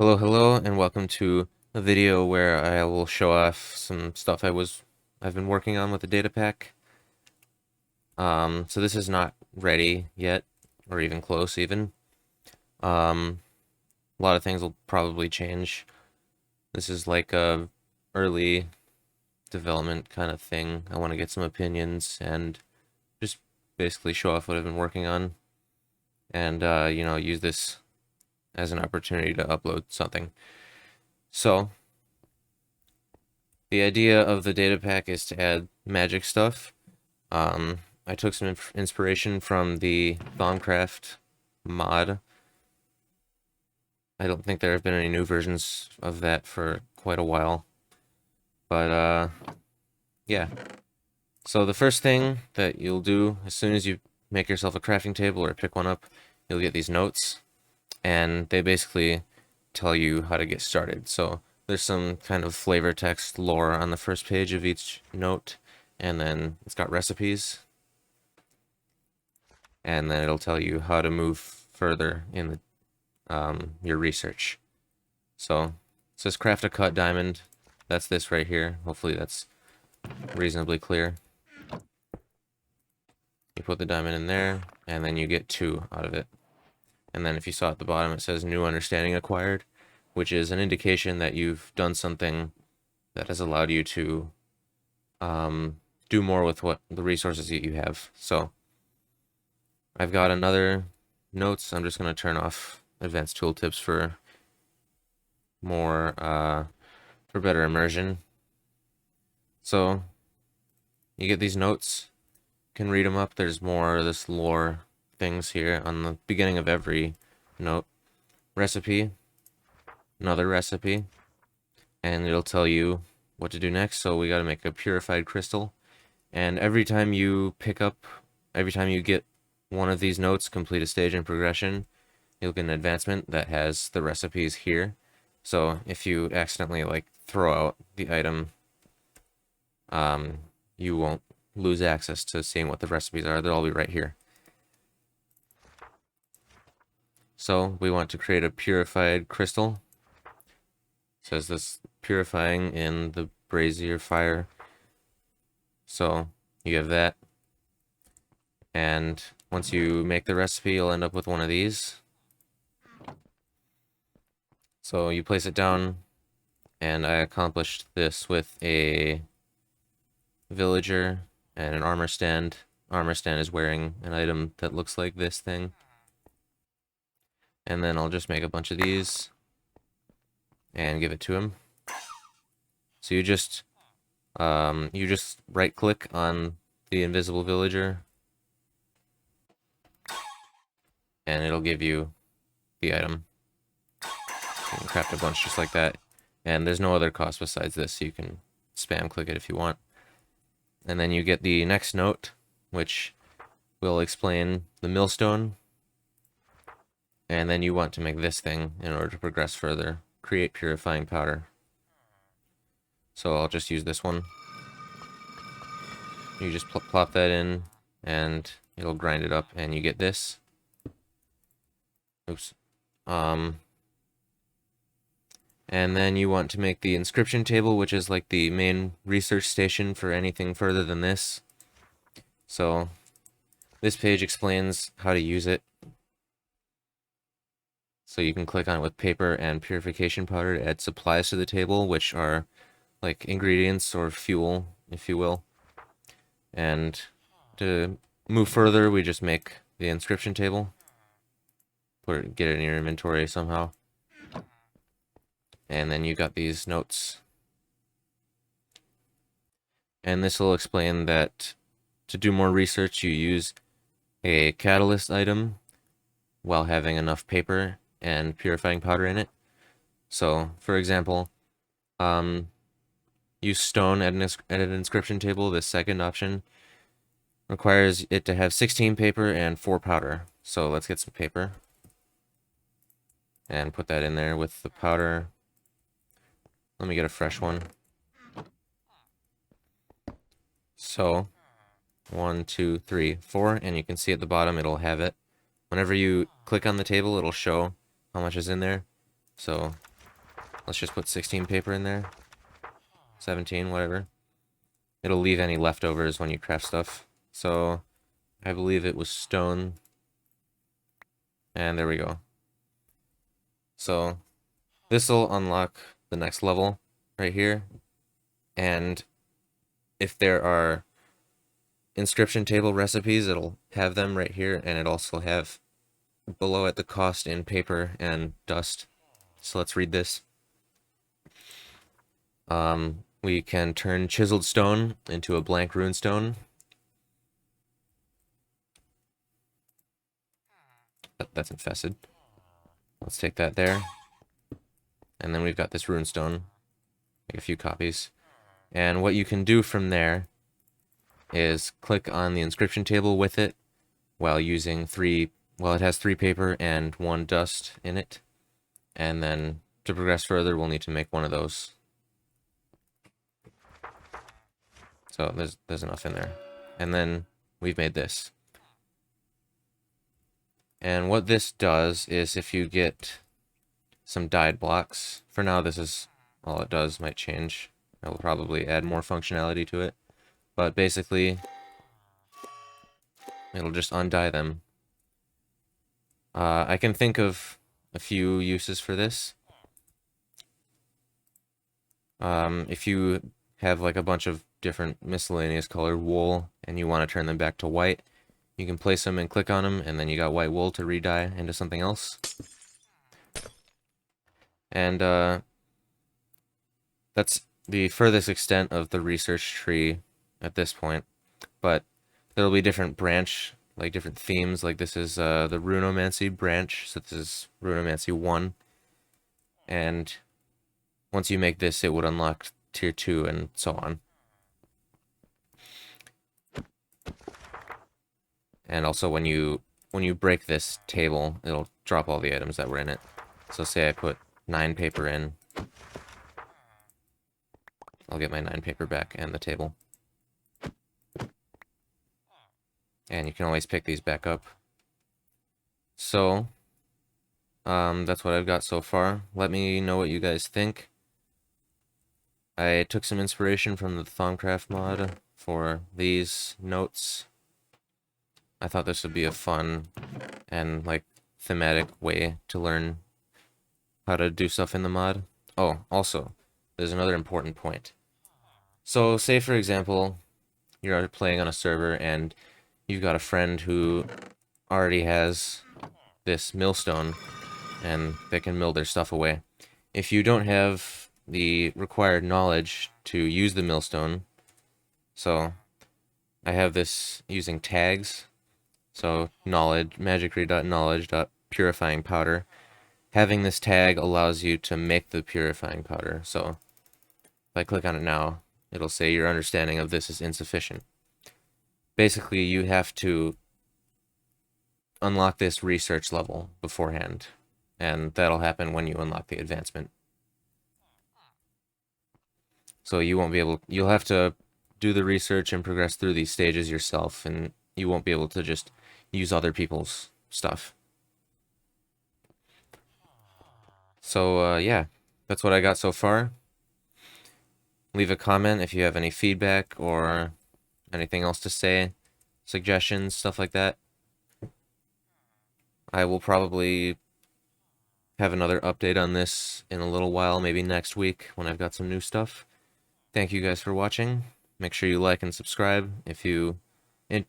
Hello, hello, and welcome to a video where I will show off some stuff I've been working on with the data pack. So this is not ready yet, or even close even. A lot of things will probably change. This is like a early development kind of thing. I want to get some opinions and just basically show off what I've been working on, and use this as an opportunity to upload something. So the idea of the data pack is to add magic stuff. I took some inspiration from the Thaumcraft mod. I don't think there have been any new versions of that for quite a while. But, yeah. So the first thing that you'll do as soon as you make yourself a crafting table or pick one up, you'll get these notes. And they basically tell you how to get started. So there's some kind of flavor text lore on the first page of each note, and then it's got recipes, and then it'll tell you how to move further in your research. So it says craft a cut diamond. That's this right here. Hopefully that's reasonably clear. You put the diamond in there, and then you get 2 out of it. And then if you saw at the bottom, it says new understanding acquired, which is an indication that you've done something that has allowed you to do more with what the resources that you have. So I've got another notes. I'm just going to turn off advanced tooltips for more for better immersion. So you get these notes, can read them up. There's more of this lore things here on the beginning of every note. Recipe, another recipe, and it'll tell you what to do next. So we got to make a purified crystal, and every time you get one of these notes, complete a stage in progression, you'll get an advancement that has the recipes here. So if you accidentally like throw out the item, you won't lose access to seeing what the recipes are. They'll all be right here. So we want to create a purified crystal. It says this purifying in the brazier fire. So you have that. And once you make the recipe, you'll end up with one of these. So you place it down, and I accomplished this with a villager and an armor stand. Armor stand is wearing an item that looks like this thing. And then I'll just make a bunch of these and give it to him. So you just right click on the invisible villager, and it'll give you the item. You can craft a bunch just like that, and there's no other cost besides this, so you can spam click it if you want. And then you get the next note, which will explain the millstone, and then you want to make this thing in order to progress further. Create purifying powder. So I'll just use this one. You just plop that in, and it'll grind it up, and you get this. Oops. And then you want to make the inscription table, which is like the main research station for anything further than this. So this page explains how to use it. So you can click on it with paper and purification powder to add supplies to the table, which are like ingredients or fuel, if you will. And to move further, we just make the inscription table. Get it in your inventory somehow. And then you got these notes. And this will explain that to do more research, you use a catalyst item while having enough paper and purifying powder in it. So, for example, use stone at an inscription table. The second option requires it to have 16 paper and 4 powder. So let's get some paper and put that in there with the powder. Let me get a fresh one. So 1, 2, 3, 4, and you can see at the bottom it'll have it. Whenever you click on the table, it'll show how much is in there. So let's just put 16 paper in there. 17, whatever. It'll leave any leftovers when you craft stuff. So I believe it was stone. And there we go. So this will unlock the next level right here. And if there are inscription table recipes, it'll have them right here, and it also have below it the cost in paper and dust. So let's read this. We can turn chiseled stone into a blank rune stone. That's infested. Let's take that there. And then we've got this rune stone. Make a few copies. And what you can do from there is click on the inscription table with it while using it has 3 paper and 1 dust in it. And then to progress further, we'll need to make one of those. So there's enough in there. And then we've made this. And what this does is if you get some dyed blocks, for now this is all it does, might change. I'll probably add more functionality to it. But basically, it'll just undye them. I can think of a few uses for this. If you have like a bunch of different miscellaneous colored wool and you want to turn them back to white, you can place them and click on them, and then you got white wool to re-dye into something else. And that's the furthest extent of the research tree at this point. But there'll be different different themes. Like this is the Runomancy branch, so this is Runomancy 1. And once you make this, it would unlock tier 2 and so on. And also when you break this table, it'll drop all the items that were in it. So say I put 9 paper in, I'll get my 9 paper back and the table. And you can always pick these back up. So that's what I've got so far. Let me know what you guys think. I took some inspiration from the Thaumcraft mod for these notes. I thought this would be a fun and like thematic way to learn how to do stuff in the mod. Oh, also, there's another important point. So say for example, you're playing on a server and you've got a friend who already has this millstone and they can mill their stuff away. If you don't have the required knowledge to use the millstone, so I have this using tags. So knowledge, magickry.knowledge.purifying powder. Having this tag allows you to make the purifying powder. So if I click on it now, it'll say your understanding of this is insufficient. Basically, you have to unlock this research level beforehand, and that'll happen when you unlock the advancement. So you won't be able, you'll have to do the research and progress through these stages yourself, and you won't be able to just use other people's stuff. So yeah, that's what I got so far. Leave a comment if you have any feedback or anything else to say, suggestions, stuff like that. I will probably have another update on this in a little while, maybe next week when I've got some new stuff. Thank you guys for watching. Make sure you like and subscribe if you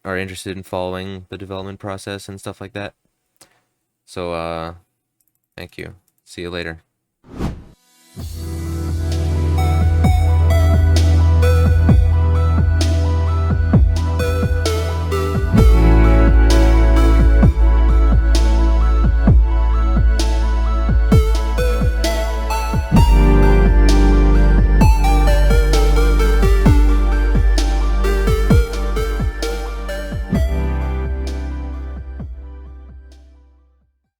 are interested in following the development process and stuff like that. So, thank you. See you later.